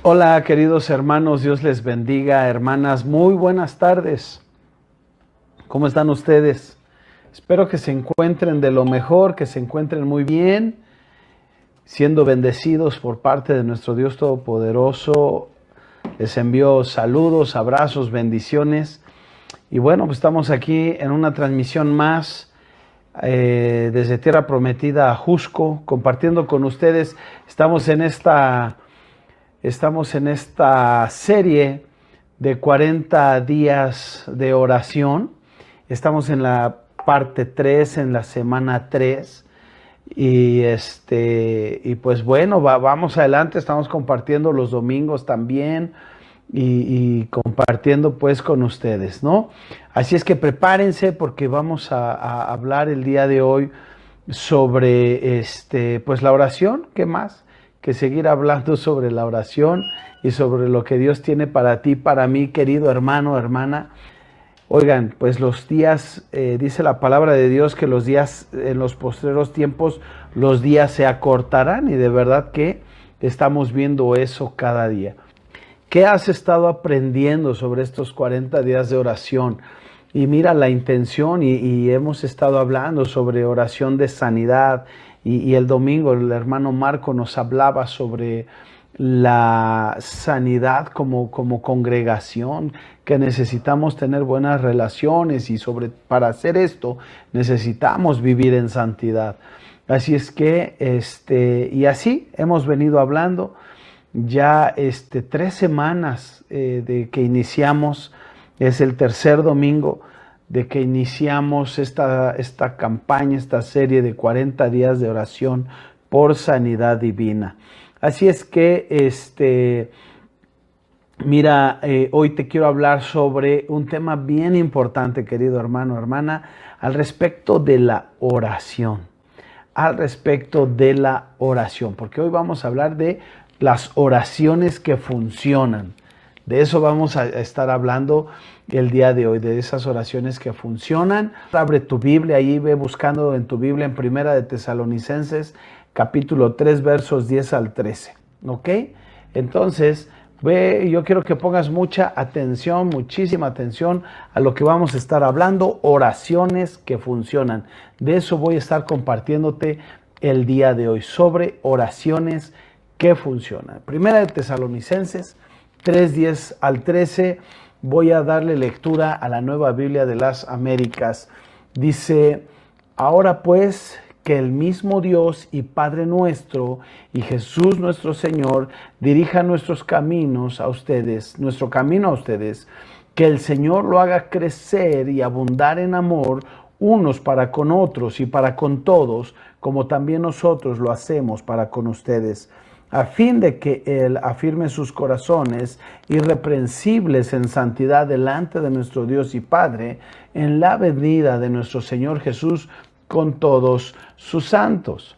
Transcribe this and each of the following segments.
Hola queridos hermanos, Dios les bendiga, hermanas, muy buenas tardes. ¿Cómo están ustedes? Espero que se encuentren de lo mejor, que se encuentren muy bien, siendo bendecidos por parte de nuestro Dios Todopoderoso. Les envío saludos, abrazos, bendiciones. Y bueno, pues estamos aquí en una transmisión más desde Tierra Prometida a Jusco, compartiendo con ustedes. Estamos en esta serie de 40 días de oración. Estamos en la parte 3, en la semana 3. Y pues bueno, vamos adelante. Estamos compartiendo los domingos también y compartiendo pues con ustedes, ¿no? Así es que prepárense porque vamos a hablar el día de hoy sobre pues la oración. ¿Qué más? Que seguir hablando sobre la oración y sobre lo que Dios tiene para ti, para mí, querido hermano, hermana. Oigan, pues los días, dice la palabra de Dios que los días, en los postreros tiempos, los días se acortarán, y de verdad que estamos viendo eso cada día. ¿Qué has estado aprendiendo sobre estos 40 días de oración? Y mira la intención, y hemos estado hablando sobre oración de sanidad, y el domingo el hermano Marco nos hablaba sobre la sanidad como congregación, que necesitamos tener buenas relaciones, y para hacer esto necesitamos vivir en santidad. Así es que, y así hemos venido hablando ya 3 semanas de que iniciamos. Es el tercer domingo de que iniciamos esta campaña, esta serie de 40 días de oración por sanidad divina. Así es que, mira, hoy te quiero hablar sobre un tema bien importante, querido hermano, hermana, al respecto de la oración. Al respecto de la oración, porque hoy vamos a hablar de las oraciones que funcionan. De eso vamos a estar hablando el día de hoy, de esas oraciones que funcionan. Abre tu Biblia, ahí ve buscando en tu Biblia en Primera de Tesalonicenses, capítulo 3, versos 10 al 13. ¿Ok? Entonces, yo quiero que pongas mucha atención, muchísima atención a lo que vamos a estar hablando, oraciones que funcionan. De eso voy a estar compartiéndote el día de hoy, sobre oraciones que funcionan. Primera de Tesalonicenses 3, 10 al 13, voy a darle lectura a la Nueva Biblia de las Américas. Dice: ahora pues, que el mismo Dios y Padre nuestro y Jesús nuestro Señor dirija nuestros caminos a ustedes, nuestro camino a ustedes, que el Señor lo haga crecer y abundar en amor unos para con otros y para con todos, como también nosotros lo hacemos para con ustedes, a fin de que Él afirme sus corazones irreprensibles en santidad delante de nuestro Dios y Padre, en la venida de nuestro Señor Jesús con todos sus santos.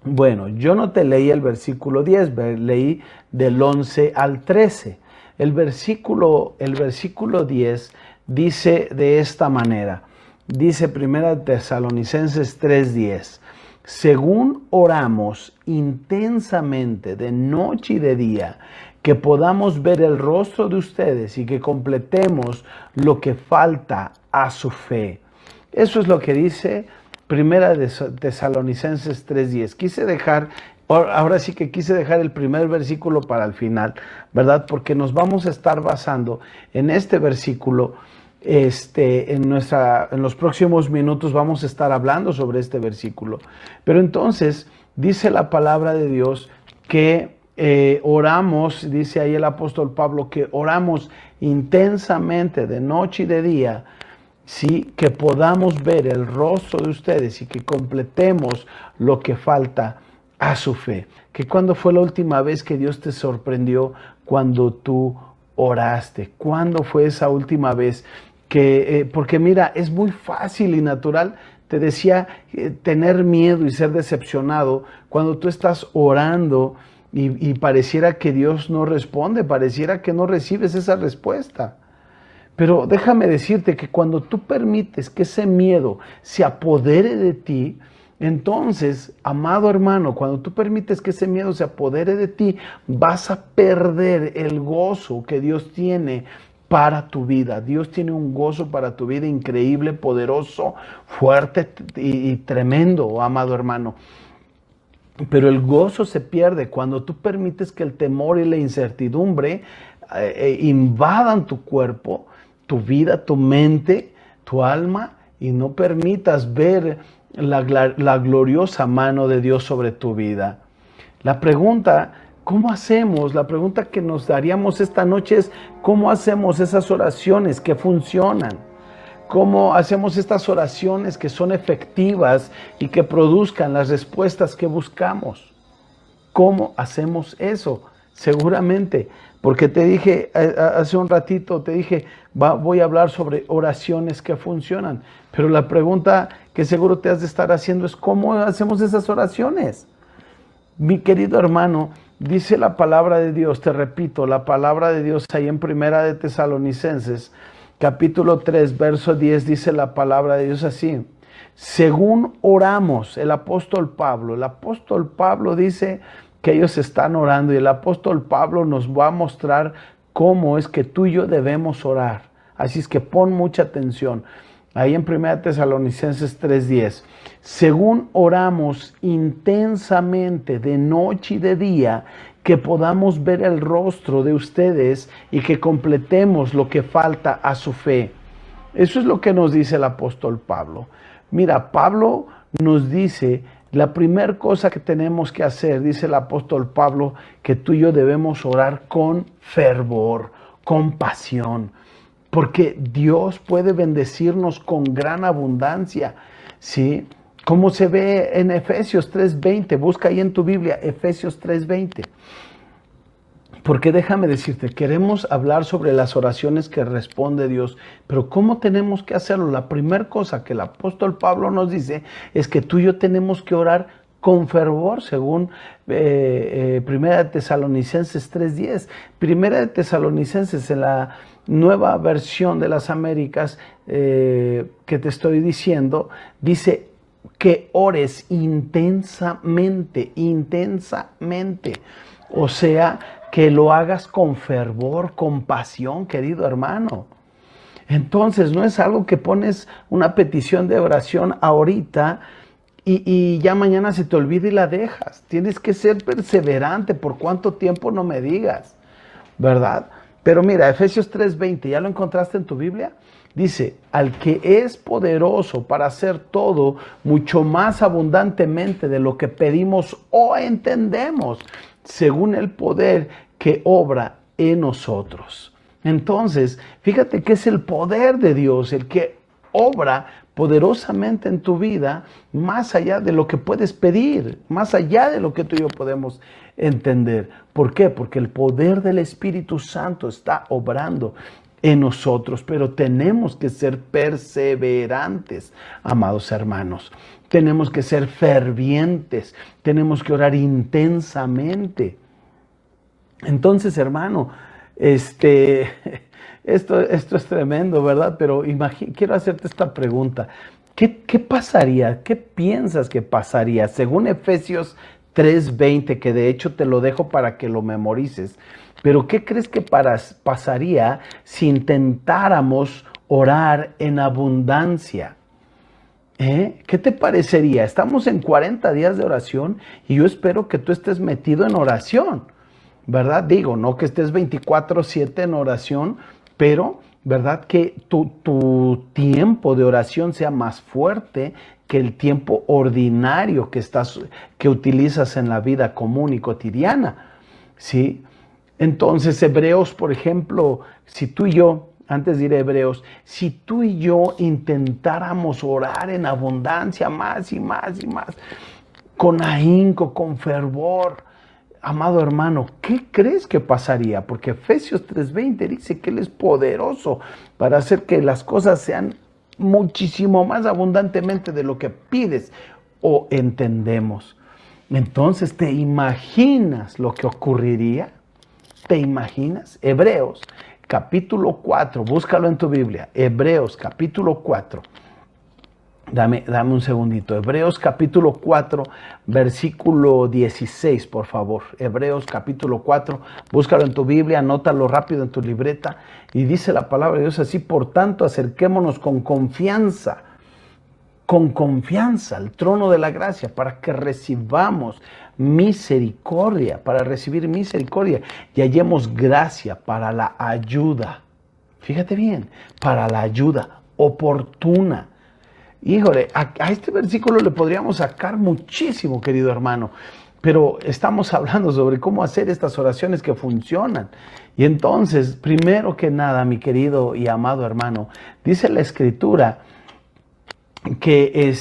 Bueno, yo no te leí el versículo 10, leí del 11 al 13. El versículo 10 dice de esta manera, dice Primera Tesalonicenses 3:10, según oramos intensamente de noche y de día, que podamos ver el rostro de ustedes y que completemos lo que falta a su fe. Eso es lo que dice Primera de Tesalonicenses 3:10. Ahora sí que quise dejar el primer versículo para el final, ¿verdad? Porque nos vamos a estar basando en este versículo. En los próximos minutos vamos a estar hablando sobre este versículo. Pero entonces dice la palabra de Dios que oramos, dice ahí el apóstol Pablo, que oramos intensamente de noche y de día, ¿sí? Que podamos ver el rostro de ustedes y que completemos lo que falta a su fe. Que ¿cuándo fue la última vez que Dios te sorprendió cuando tú oraste? ¿Cuándo fue esa última vez? Porque mira, es muy fácil y natural, te decía, tener miedo y ser decepcionado cuando tú estás orando y pareciera que Dios no responde, pareciera que no recibes esa respuesta. Pero déjame decirte que cuando tú permites que ese miedo se apodere de ti, Entonces, amado hermano, cuando tú permites que ese miedo se apodere de ti, vas a perder el gozo que Dios tiene para tu vida. Dios tiene un gozo para tu vida increíble, poderoso, fuerte y tremendo, amado hermano. Pero el gozo se pierde cuando tú permites que el temor y la incertidumbre invadan tu cuerpo, tu vida, tu mente, tu alma, y no permitas ver la gloriosa mano de Dios sobre tu vida. La pregunta, ¿cómo hacemos? La pregunta que nos daríamos esta noche es, ¿cómo hacemos esas oraciones que funcionan? ¿Cómo hacemos estas oraciones que son efectivas y que produzcan las respuestas que buscamos? ¿Cómo hacemos eso? Seguramente, porque te dije hace un ratito, te dije, voy a hablar sobre oraciones que funcionan, pero la pregunta que seguro te has de estar haciendo es, ¿cómo hacemos esas oraciones? Mi querido hermano, dice la palabra de Dios, te repito, la palabra de Dios ahí en Primera de Tesalonicenses, capítulo 3, verso 10, dice la palabra de Dios así: según oramos, el apóstol Pablo dice que ellos están orando, y el apóstol Pablo nos va a mostrar cómo es que tú y yo debemos orar. Así es que pon mucha atención. Ahí en 1 Tesalonicenses 3:10, según oramos intensamente de noche y de día, que podamos ver el rostro de ustedes y que completemos lo que falta a su fe. Eso es lo que nos dice el apóstol Pablo. Mira, Pablo nos dice, la primera cosa que tenemos que hacer, dice el apóstol Pablo, que tú y yo debemos orar con fervor, con pasión, porque Dios puede bendecirnos con gran abundancia, ¿sí? Como se ve en Efesios 3:20, busca ahí en tu Biblia, Efesios 3:20. Porque déjame decirte, queremos hablar sobre las oraciones que responde Dios, pero ¿cómo tenemos que hacerlo? La primera cosa que el apóstol Pablo nos dice es que tú y yo tenemos que orar con fervor, según Primera de Tesalonicenses 3:10. Primera de Tesalonicenses, en la nueva versión de las Américas que te estoy diciendo, dice que ores intensamente. O sea, que lo hagas con fervor, con pasión, querido hermano. Entonces, no es algo que pones una petición de oración ahorita y ya mañana se te olvida y la dejas. Tienes que ser perseverante, por cuánto tiempo no me digas, ¿verdad? Pero mira, Efesios 3:20, ¿ya lo encontraste en tu Biblia? Dice, al que es poderoso para hacer todo mucho más abundantemente de lo que pedimos o entendemos, según el poder que obra en nosotros. Entonces, fíjate que es el poder de Dios el que obra poderosamente en tu vida, más allá de lo que puedes pedir, más allá de lo que tú y yo podemos entender. ¿Por qué? Porque el poder del Espíritu Santo está obrando en nosotros, pero tenemos que ser perseverantes, amados hermanos. Tenemos que ser fervientes, tenemos que orar intensamente. Entonces, hermano, esto es tremendo, ¿verdad? Pero quiero hacerte esta pregunta. ¿Qué pasaría? ¿Qué piensas que pasaría? Según Efesios 3:20, que de hecho te lo dejo para que lo memorices. Pero ¿qué crees que pasaría si intentáramos orar en abundancia? ¿Qué te parecería? Estamos en 40 días de oración y yo espero que tú estés metido en oración, ¿verdad? Digo, no que estés 24/7 en oración, pero, ¿verdad? Que tu tiempo de oración sea más fuerte que el tiempo ordinario que utilizas en la vida común y cotidiana, ¿sí? Entonces, Hebreos, por ejemplo, si tú y yo, antes de ir a Hebreos, si tú y yo intentáramos orar en abundancia más y más y más, con ahínco, con fervor, amado hermano, ¿qué crees que pasaría? Porque Efesios 3:20 dice que Él es poderoso para hacer que las cosas sean muchísimo más abundantemente de lo que pides o entendemos. Entonces, ¿te imaginas lo que ocurriría? ¿Te imaginas? Hebreos capítulo 4, búscalo en tu Biblia. Hebreos capítulo 4, Dame un segundito. Hebreos capítulo 4, versículo 16, por favor. Hebreos capítulo 4, búscalo en tu Biblia, anótalo rápido en tu libreta. Y dice la palabra de Dios así: por tanto, acerquémonos con confianza al trono de la gracia para que recibamos misericordia, para recibir misericordia y hallemos gracia para la ayuda. Fíjate bien, para la ayuda oportuna. Híjole, a este versículo le podríamos sacar muchísimo, querido hermano, pero estamos hablando sobre cómo hacer estas oraciones que funcionan. Y entonces, primero que nada, mi querido y amado hermano, dice la Escritura que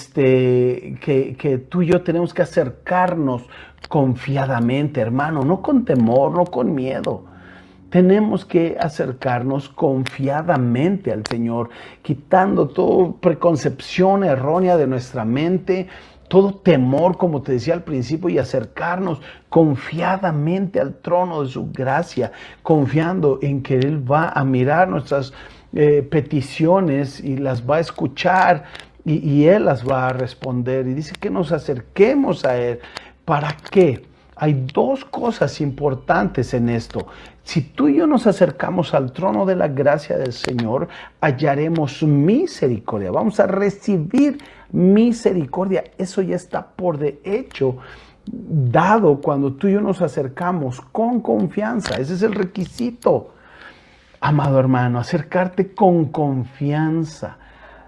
tú y yo tenemos que acercarnos confiadamente, hermano, no con temor, no con miedo. Tenemos que acercarnos confiadamente al Señor, quitando toda preconcepción errónea de nuestra mente, todo temor, como te decía al principio, y acercarnos confiadamente al trono de su gracia, confiando en que Él va a mirar nuestras peticiones y las va a escuchar y Él las va a responder. Y dice que nos acerquemos a Él. ¿Para qué? Hay dos cosas importantes en esto. Si tú y yo nos acercamos al trono de la gracia del Señor, hallaremos misericordia. Vamos a recibir misericordia. Eso ya está por de hecho dado cuando tú y yo nos acercamos con confianza. Ese es el requisito, amado hermano, acercarte con confianza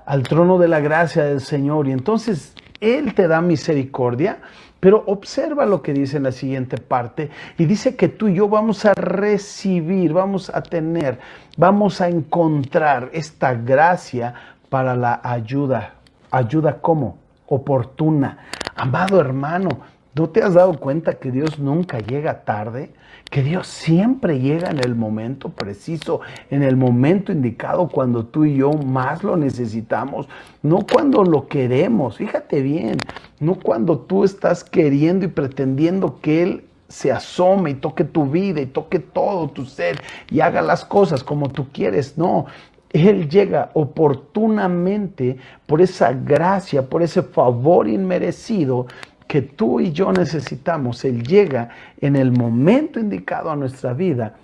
al trono de la gracia del Señor. Y entonces Él te da misericordia. Pero observa lo que dice en la siguiente parte, y dice que tú y yo vamos a recibir, vamos a tener, vamos a encontrar esta gracia para la ayuda. ¿Ayuda cómo? Oportuna. Amado hermano, ¿no te has dado cuenta que Dios nunca llega tarde? Que Dios siempre llega en el momento preciso, en el momento indicado, cuando tú y yo más lo necesitamos, no cuando lo queremos. Fíjate bien, no cuando tú estás queriendo y pretendiendo que Él se asome y toque tu vida y toque todo tu ser y haga las cosas como tú quieres. No, Él llega oportunamente por esa gracia, por ese favor inmerecido que tú y yo necesitamos. Él llega en el momento indicado a nuestra vida,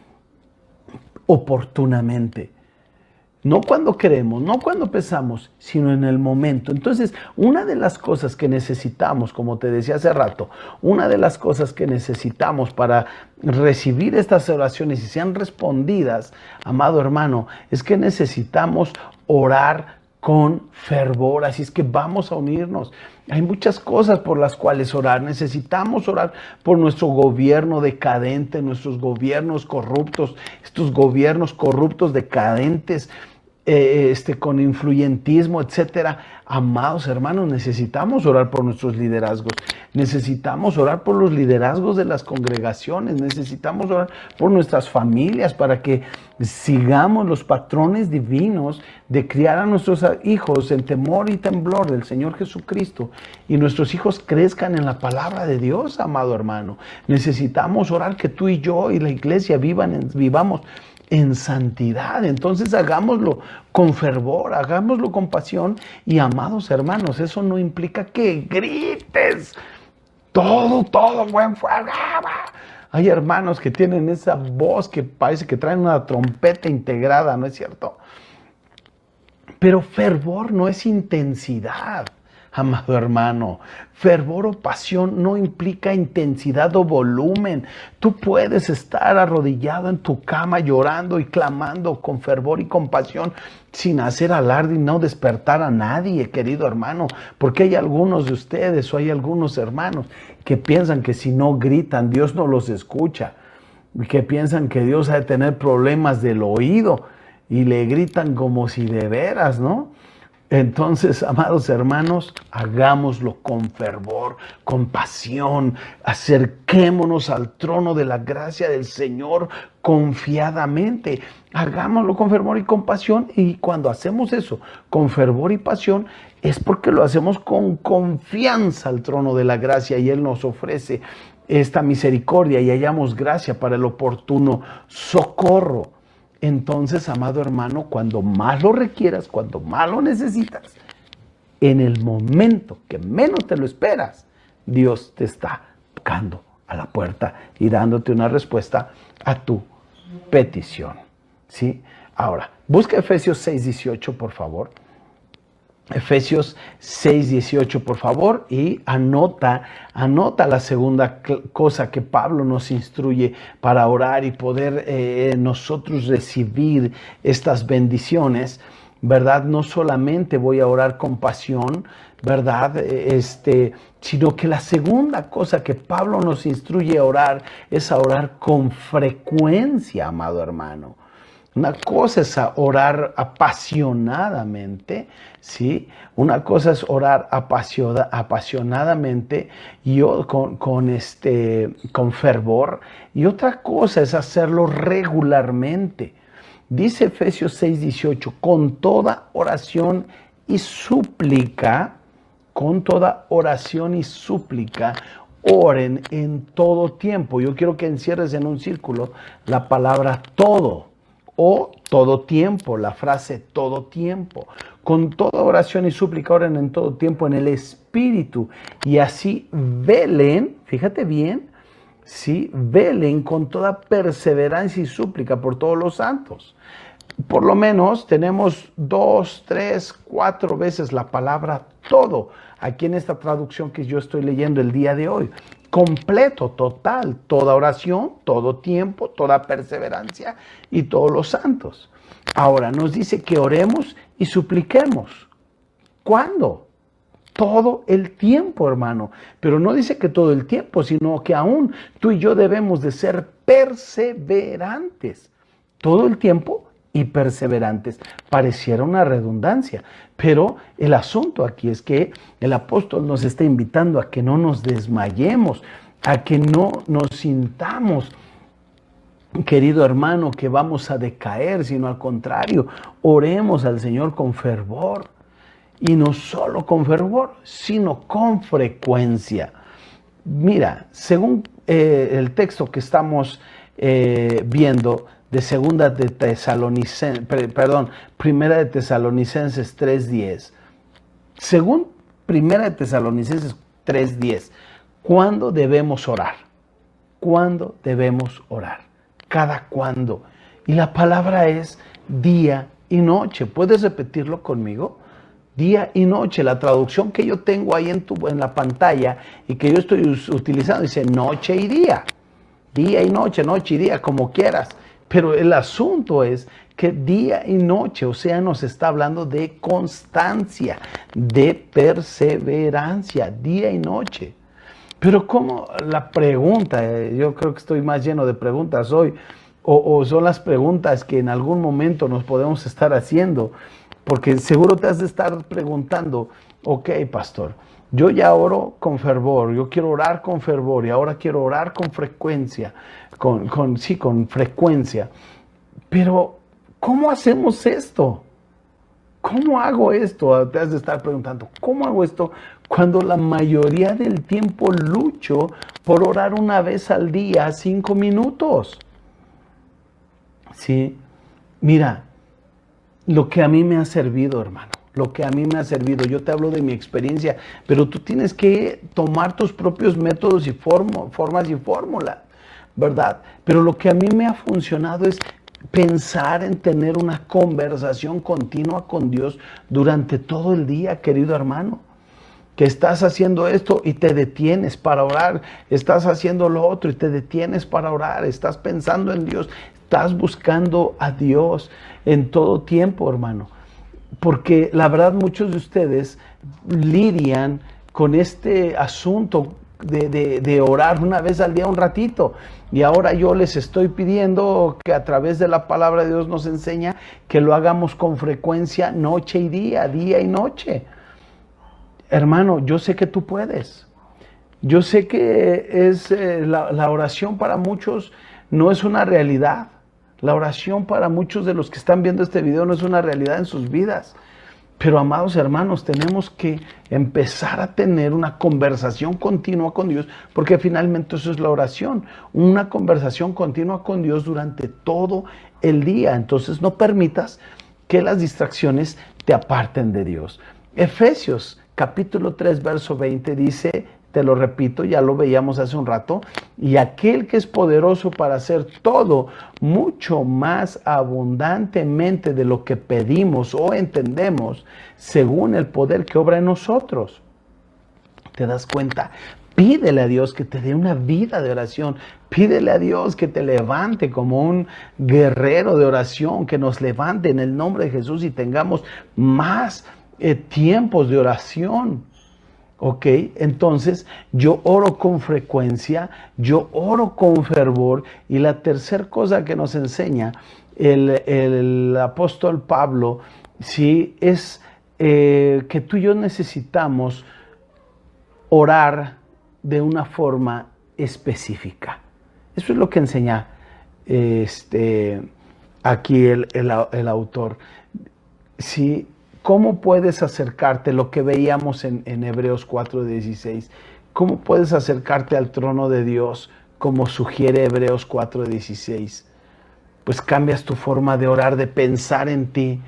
oportunamente. No cuando queremos, no cuando pensamos, sino en el momento. Entonces, una de las cosas que necesitamos, como te decía hace rato, una de las cosas que necesitamos para recibir estas oraciones y sean respondidas, amado hermano, es que necesitamos orar con fervor. Así es que vamos a unirnos. Hay muchas cosas por las cuales orar. Necesitamos orar por nuestro gobierno decadente, nuestros gobiernos corruptos, estos gobiernos corruptos decadentes, con influyentismo, etcétera. Amados hermanos, necesitamos orar por nuestros liderazgos, necesitamos orar por los liderazgos de las congregaciones, necesitamos orar por nuestras familias para que sigamos los patrones divinos de criar a nuestros hijos en temor y temblor del Señor Jesucristo, y nuestros hijos crezcan en la palabra de Dios, amado hermano. Necesitamos orar que tú y yo y la iglesia vivamos en santidad. Entonces hagámoslo con fervor, hagámoslo con pasión. Y amados hermanos, eso no implica que grites todo buen fuego. Hay hermanos que tienen esa voz que parece que traen una trompeta integrada, ¿no es cierto? Pero fervor no es intensidad, amado hermano. Fervor o pasión no implica intensidad o volumen. Tú puedes estar arrodillado en tu cama llorando y clamando con fervor y compasión sin hacer alarde y no despertar a nadie, querido hermano. Porque hay algunos de ustedes o hay algunos hermanos que piensan que si no gritan, Dios no los escucha. Que piensan que Dios ha de tener problemas del oído y le gritan como si de veras, ¿no? Entonces, amados hermanos, hagámoslo con fervor, con pasión. Acerquémonos al trono de la gracia del Señor confiadamente. Hagámoslo con fervor y con pasión. Y cuando hacemos eso con fervor y pasión, es porque lo hacemos con confianza al trono de la gracia, y Él nos ofrece esta misericordia y hallamos gracia para el oportuno socorro. Entonces, amado hermano, cuando más lo requieras, cuando más lo necesitas, en el momento que menos te lo esperas, Dios te está tocando a la puerta y dándote una respuesta a tu petición. ¿Sí? Ahora, busca Efesios 6:18, por favor. Efesios 6:18, por favor, y anota la segunda cosa que Pablo nos instruye para orar y poder nosotros recibir estas bendiciones, ¿verdad? No solamente voy a orar con pasión, ¿verdad? Sino que la segunda cosa que Pablo nos instruye a orar es a orar con frecuencia, amado hermano. Una cosa es orar apasionadamente, ¿sí? Una cosa es orar apasionadamente y con fervor, y otra cosa es hacerlo regularmente. Dice Efesios 6:18, con toda oración y súplica, oren en todo tiempo. Yo quiero que encierres en un círculo la palabra todo. O todo tiempo, la frase todo tiempo. Con toda oración y súplica oren en todo tiempo en el Espíritu. Y así velen, fíjate bien, ¿sí? Velen con toda perseverancia y súplica por todos los santos. Por lo menos tenemos 2, 3, 4 veces la palabra todo aquí en esta traducción que yo estoy leyendo el día de hoy. Completo, total, toda oración, todo tiempo, toda perseverancia y todos los santos. Ahora nos dice que oremos y supliquemos. ¿Cuándo? Todo el tiempo, hermano. Pero no dice que todo el tiempo, sino que aún tú y yo debemos de ser perseverantes. Todo el tiempo y perseverantes. Pareciera una redundancia, pero el asunto aquí es que el apóstol nos está invitando a que no nos desmayemos, a que no nos sintamos, querido hermano, que vamos a decaer, sino al contrario, oremos al Señor con fervor, y no solo con fervor, sino con frecuencia. Mira, según el texto que estamos viendo, de Primera de Tesalonicenses 3:10. Según Primera de Tesalonicenses 3:10, ¿cuándo debemos orar? ¿Cuándo debemos orar? ¿Cada cuándo? Y la palabra es día y noche. ¿Puedes repetirlo conmigo? Día y noche. La traducción que yo tengo ahí en la pantalla y que yo estoy utilizando dice noche y día. Día y noche, noche y día, como quieras. Pero el asunto es que día y noche, o sea, nos está hablando de constancia, de perseverancia, día y noche. Pero ¿cómo? La pregunta, yo creo que estoy más lleno de preguntas hoy, o son las preguntas que en algún momento nos podemos estar haciendo, porque seguro te has de estar preguntando, ok, pastor, yo ya oro con fervor, yo quiero orar con fervor y ahora quiero orar con frecuencia, con frecuencia. Pero, ¿cómo hacemos esto? ¿Cómo hago esto? Te has de estar preguntando, ¿cómo hago esto cuando la mayoría del tiempo lucho por orar una vez al día, 5 minutos? Sí, mira, lo que a mí me ha servido, hermano. Lo que a mí me ha servido, yo te hablo de mi experiencia, pero tú tienes que tomar tus propios métodos y formas y fórmulas, ¿verdad? Pero lo que a mí me ha funcionado es pensar en tener una conversación continua con Dios durante todo el día, querido hermano. Que estás haciendo esto y te detienes para orar, estás haciendo lo otro y te detienes para orar, estás pensando en Dios, estás buscando a Dios en todo tiempo, hermano. Porque la verdad muchos de ustedes lidian con este asunto de orar una vez al día un ratito. Y ahora yo les estoy pidiendo que a través de la palabra de Dios nos enseña que lo hagamos con frecuencia noche y día, día y noche. Hermano, yo sé que tú puedes. Yo sé que la oración para muchos no es una realidad. La oración para muchos de los que están viendo este video no es una realidad en sus vidas. Pero, amados hermanos, tenemos que empezar a tener una conversación continua con Dios, porque finalmente eso es la oración, una conversación continua con Dios durante todo el día. Entonces, no permitas que las distracciones te aparten de Dios. Efesios capítulo 3, verso 20 dice, te lo repito, ya lo veíamos hace un rato, y aquel que es poderoso para hacer todo mucho más abundantemente de lo que pedimos o entendemos, según el poder que obra en nosotros. ¿Te das cuenta? Pídele a Dios que te dé una vida de oración. Pídele a Dios que te levante como un guerrero de oración, que nos levante en el nombre de Jesús y tengamos más tiempos de oración. ¿Ok? Entonces, yo oro con frecuencia, yo oro con fervor. Y la tercera cosa que nos enseña el apóstol Pablo, ¿sí? Es que tú y yo necesitamos orar de una forma específica. Eso es lo que enseña aquí el autor. ¿Sí? ¿Cómo puedes acercarte? Lo que veíamos en Hebreos 4:16. ¿Cómo puedes acercarte al trono de Dios como sugiere Hebreos 4:16? Pues cambias tu forma de orar, de pensar en ti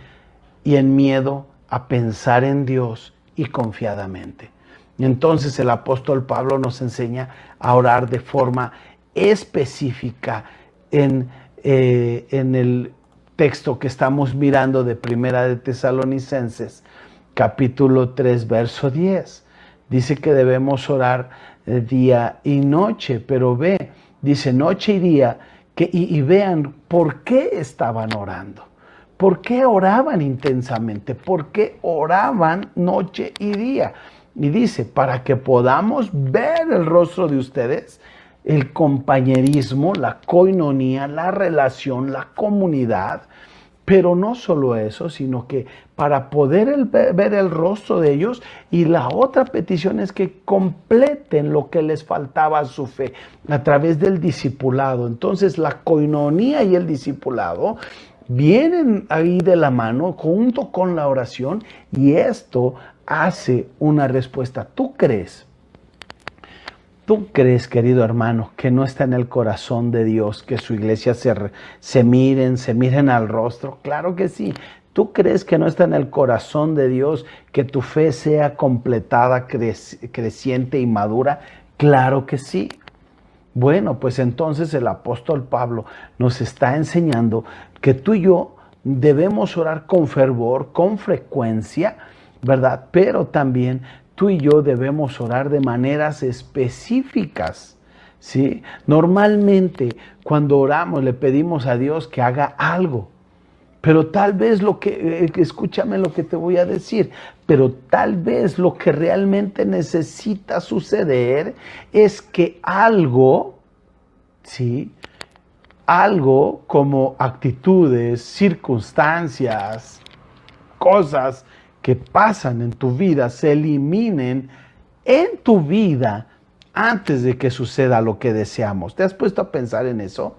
y en miedo a pensar en Dios y confiadamente. Entonces el apóstol Pablo nos enseña a orar de forma específica en el texto que estamos mirando de Primera de Tesalonicenses, capítulo 3, verso 10. Dice que debemos orar día y noche, pero dice noche y día, y vean por qué estaban orando. ¿Por qué oraban intensamente? ¿Por qué oraban noche y día? Y dice, para que podamos ver el rostro de ustedes, el compañerismo, la koinonía, la relación, la comunidad. Pero no solo eso, sino que para poder ver el rostro de ellos, y la otra petición es que completen lo que les faltaba a su fe a través del discipulado. Entonces la koinonía y el discipulado vienen ahí de la mano junto con la oración, y esto hace una respuesta. ¿Tú crees, querido hermano, que no está en el corazón de Dios que su iglesia se miren al rostro? Claro que sí. ¿Tú crees que no está en el corazón de Dios que tu fe sea completada, creciente y madura? Claro que sí. Bueno, pues entonces el apóstol Pablo nos está enseñando que tú y yo debemos orar con fervor, con frecuencia, ¿verdad? Pero también tú y yo debemos orar de maneras específicas, ¿sí? Normalmente cuando oramos le pedimos a Dios que haga algo, pero tal vez escúchame lo que te voy a decir, pero tal vez lo que realmente necesita suceder es que algo, ¿sí? Algo como actitudes, circunstancias, cosas que pasan en tu vida se eliminen en tu vida antes de que suceda lo que deseamos. ¿Te has puesto a pensar en eso?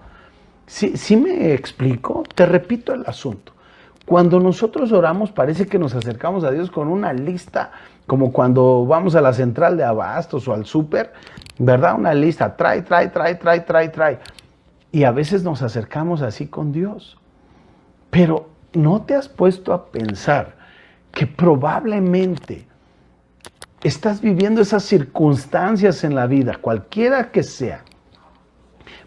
¿Sí me explico? Te repito el asunto. Cuando nosotros oramos parece que nos acercamos a Dios con una lista, como cuando vamos a la central de abastos o al súper, ¿verdad? Una lista, trae. Y a veces nos acercamos así con Dios. Pero ¿no te has puesto a pensar que probablemente estás viviendo esas circunstancias en la vida, cualquiera que sea,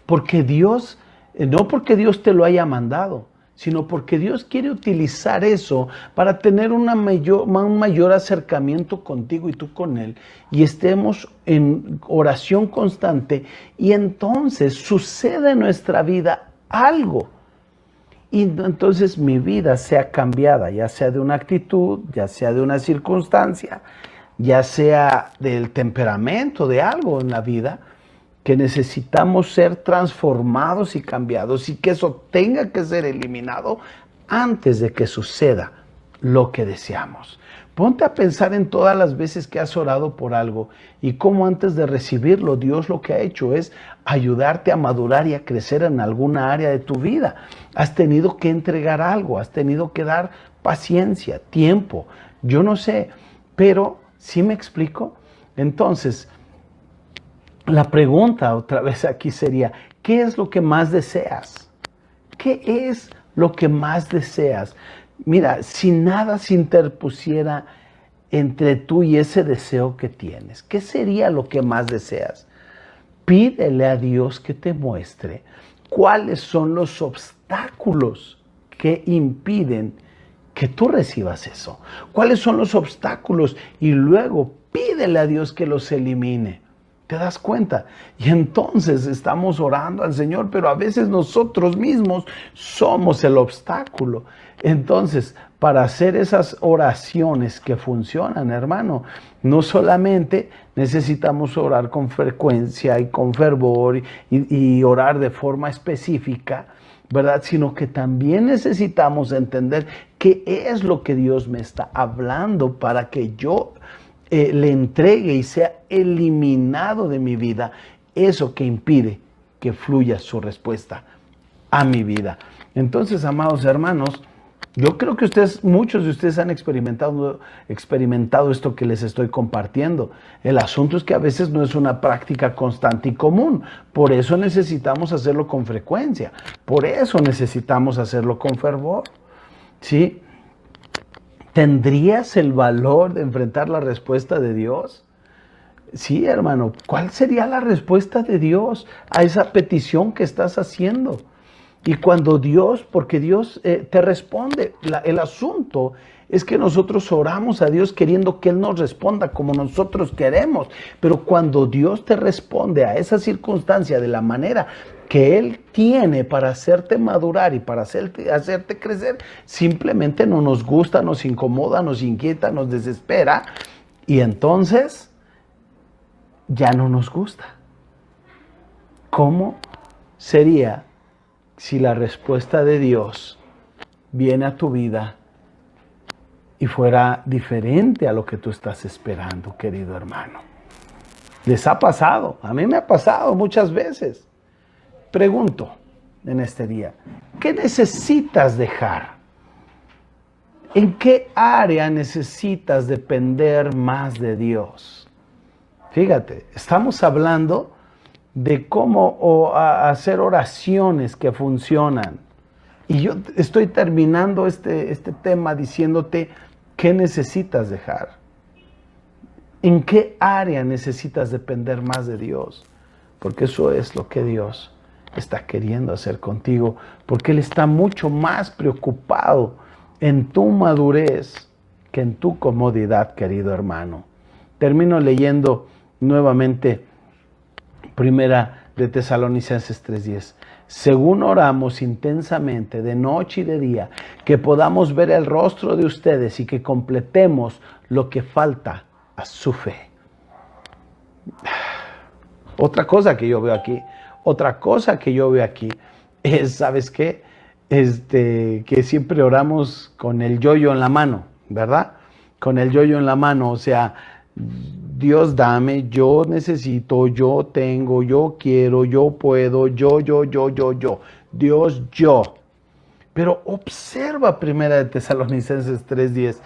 porque Dios, no porque Dios te lo haya mandado, sino porque Dios quiere utilizar eso para tener un mayor acercamiento contigo y tú con Él, y estemos en oración constante, y entonces sucede en nuestra vida algo. Y entonces mi vida sea cambiada, ya sea de una actitud, ya sea de una circunstancia, ya sea del temperamento, de algo en la vida, que necesitamos ser transformados y cambiados, y que eso tenga que ser eliminado antes de que suceda lo que deseamos. Ponte a pensar en todas las veces que has orado por algo y cómo antes de recibirlo Dios lo que ha hecho es ayudarte a madurar y a crecer en alguna área de tu vida. Has tenido que entregar algo, has tenido que dar paciencia, tiempo, yo no sé, pero ¿sí me explico? Entonces, la pregunta otra vez aquí sería, ¿qué es lo que más deseas? ¿Qué es lo que más deseas? Mira, si nada se interpusiera entre tú y ese deseo que tienes? ¿Qué sería lo que más deseas? Pídele a Dios que te muestre cuáles son los obstáculos que impiden que tú recibas eso. ¿Cuáles son los obstáculos? Y luego pídele a Dios que los elimine. ¿Te das cuenta? Y entonces estamos orando al Señor, pero a veces nosotros mismos somos el obstáculo. Entonces, para hacer esas oraciones que funcionan, hermano, no solamente necesitamos orar con frecuencia y con fervor y orar de forma específica, ¿verdad? Sino que también necesitamos entender qué es lo que Dios me está hablando para que yo le entregue y sea eliminado de mi vida eso que impide que fluya su respuesta a mi vida. Entonces, amados hermanos, yo creo que muchos de ustedes han experimentado esto que les estoy compartiendo. El asunto es que a veces no es una práctica constante y común. Por eso necesitamos hacerlo con frecuencia. Por eso necesitamos hacerlo con fervor. ¿Sí? ¿Tendrías el valor de enfrentar la respuesta de Dios? Sí, hermano. ¿Cuál sería la respuesta de Dios a esa petición que estás haciendo? Y porque Dios te responde, el asunto es que nosotros oramos a Dios queriendo que Él nos responda como nosotros queremos. Pero cuando Dios te responde a esa circunstancia de la manera que Él tiene para hacerte madurar y para hacerte crecer, simplemente no nos gusta, nos incomoda, nos inquieta, nos desespera. Y entonces ya no nos gusta. ¿Cómo sería si la respuesta de Dios viene a tu vida y fuera diferente a lo que tú estás esperando, querido hermano? ¿Les ha pasado? A mí me ha pasado muchas veces. Pregunto en este día, ¿qué necesitas dejar? ¿En qué área necesitas depender más de Dios? Fíjate, estamos hablando de cómo hacer oraciones que funcionan. Y yo estoy terminando este tema diciéndote qué necesitas dejar. ¿En qué área necesitas depender más de Dios? Porque eso es lo que Dios está queriendo hacer contigo. Porque Él está mucho más preocupado en tu madurez que en tu comodidad, querido hermano. Termino leyendo nuevamente Primera de Tesalonicenses 3:10. Según oramos intensamente de noche y de día, que podamos ver el rostro de ustedes y que completemos lo que falta a su fe. Otra cosa que yo veo aquí es, ¿sabes qué? Que siempre oramos con el yo-yo en la mano, ¿verdad? Con el yo-yo en la mano, o sea, Dios dame, yo necesito, yo tengo, yo quiero, yo puedo, yo. Dios, yo. Pero observa Primera de Tesalonicenses 3:10.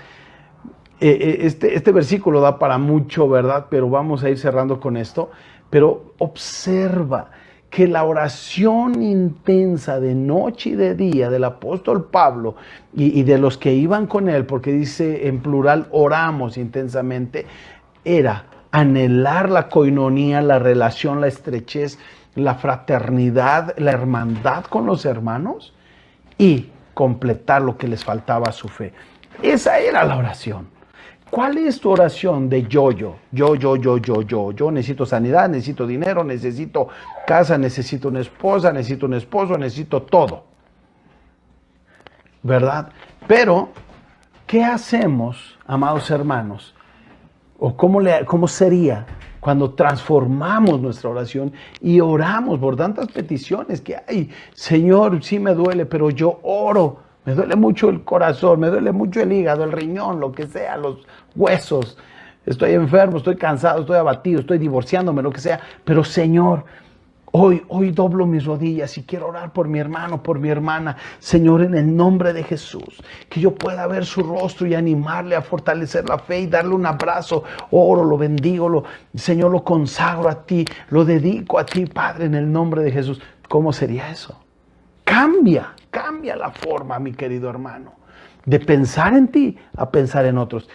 Este versículo da para mucho, ¿verdad? Pero vamos a ir cerrando con esto. Pero observa que la oración intensa de noche y de día del apóstol Pablo y de los que iban con él, porque dice en plural, oramos intensamente, era anhelar la coinonía, la relación, la estrechez, la fraternidad, la hermandad con los hermanos y completar lo que les faltaba a su fe. Esa era la oración. ¿Cuál es tu oración de yo? Yo necesito sanidad, necesito dinero, necesito casa, necesito una esposa, necesito un esposo, necesito todo. ¿Verdad? Pero, ¿qué hacemos, amados hermanos? ¿O cómo sería cuando transformamos nuestra oración y oramos por tantas peticiones que hay? Señor, sí me duele, pero yo oro. Me duele mucho el corazón, me duele mucho el hígado, el riñón, lo que sea, los huesos. Estoy enfermo, estoy cansado, estoy abatido, estoy divorciándome, lo que sea. Pero Señor, hoy doblo mis rodillas y quiero orar por mi hermano, por mi hermana. Señor, en el nombre de Jesús, que yo pueda ver su rostro y animarle a fortalecer la fe y darle un abrazo. Oro, lo bendigo, Señor, lo consagro a ti, lo dedico a ti, Padre, en el nombre de Jesús. ¿Cómo sería eso? Cambia la forma, mi querido hermano. De pensar en ti a pensar en otros.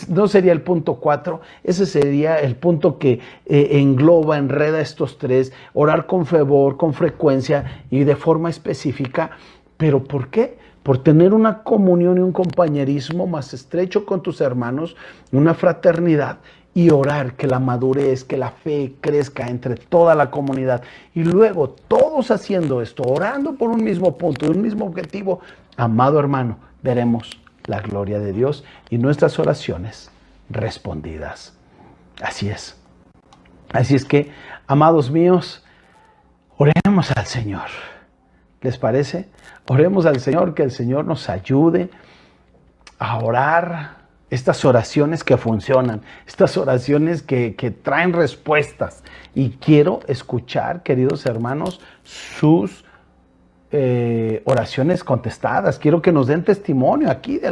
No sería el punto 4, ese sería el punto que engloba, enreda estos tres. Orar con fervor, con frecuencia y de forma específica. ¿Pero por qué? Por tener una comunión y un compañerismo más estrecho con tus hermanos, una fraternidad, y orar que la madurez, que la fe crezca entre toda la comunidad. Y luego todos haciendo esto, orando por un mismo punto, un mismo objetivo, amado hermano, veremos la gloria de Dios y nuestras oraciones respondidas. Así es. Así es que, amados míos, oremos al Señor. ¿Les parece? Oremos al Señor, que el Señor nos ayude a orar estas oraciones que funcionan, estas oraciones que traen respuestas. Y quiero escuchar, queridos hermanos, sus oraciones contestadas. Quiero que nos den testimonio aquí de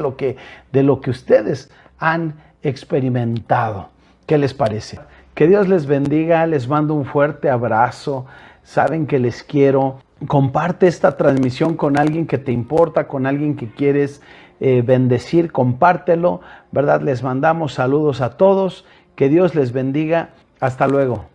lo que ustedes han experimentado. ¿Qué les parece? Que Dios les bendiga, les mando un fuerte abrazo. Saben que les quiero. Comparte esta transmisión con alguien que te importa, con alguien que quieres bendecir, compártelo, ¿verdad? Les mandamos saludos a todos. Que Dios les bendiga. Hasta luego.